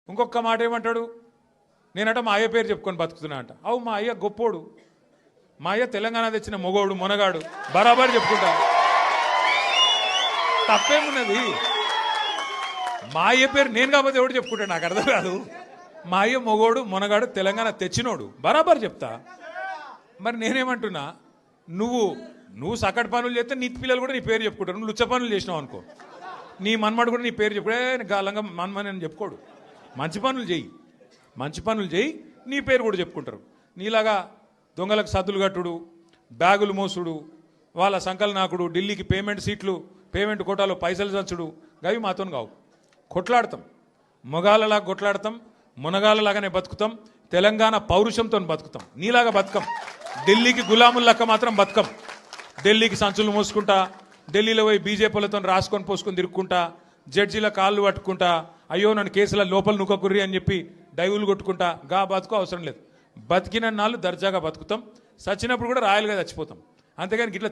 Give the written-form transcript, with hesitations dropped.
ఇంకొక మాట ఏమంటాడు, నేనట మా అయ్య పేరు చెప్పుకొని బతుకుతున్నా అంట. అవు మా అయ్య గొప్పోడు, మా అయ్య తెలంగాణ తెచ్చిన మొగోడు మునగాడు, బరాబర్ చెప్పుకుంటా. తప్పేమున్నది? మా అయ్య పేరు నేను కాకపోతే ఎవడు చెప్పుకుంటాడు, నాకు అర్థం కాదు. మా అయ్య మొగోడు మునగాడు తెలంగాణ తెచ్చినోడు, బరాబర్ చెప్తా. మరి నేనేమంటున్నా, నువ్వు సకట్ పనులు చేస్తే నీ పిల్లలు కూడా నీ పేరు చెప్పుకుంటారు. నువ్వు లుచ్చ పనులు చేసినావు అనుకో, నీ మన్మడు కూడా నీ పేరు చెప్పుడే గాలంగా మన్మని అని చెప్పుకోడు. మంచి పనులు చేయి, నీ పేరు కూడా చెప్పుకుంటారు. నీలాగా దొంగలకు సద్దులు కట్టుడు, బ్యాగులు మోసుడు, వాళ్ళ సంకల్ నాకుడు, ఢిల్లీకి పేమెంట్ కోటాలో పైసలు చచ్చుడు, గవి మాతో కావు. కొట్లాడతాం, మొగాలలాగా కొట్లాడతాం, మునగాలలాగానే బతుకుతాం, తెలంగాణ పౌరుషంతో బతుకుతాం. నీలాగా బతుకం, ఢిల్లీకి గులాములక్క మాత్రం బతుకం. ఢిల్లీకి సంచులు మోసుకుంటా, ఢిల్లీలో పోయి బీజేపీలతో రాసుకొని పోసుకొని తిరుక్కుంటా, జడ్జీల కాళ్ళు పట్టుకుంటా, అయ్యో నన్ను కేసుల లోపల నుక్కకుర్రి అని చెప్పి డైవులు కొట్టుకుంటా, గా బతుకు అవసరం లేదు. బతికిన నాళ్ళు దర్జాగా బతుకుతాం, చచ్చినప్పుడు కూడా రాయలుగా చచ్చిపోతాం. అంతేగాని ఇట్లా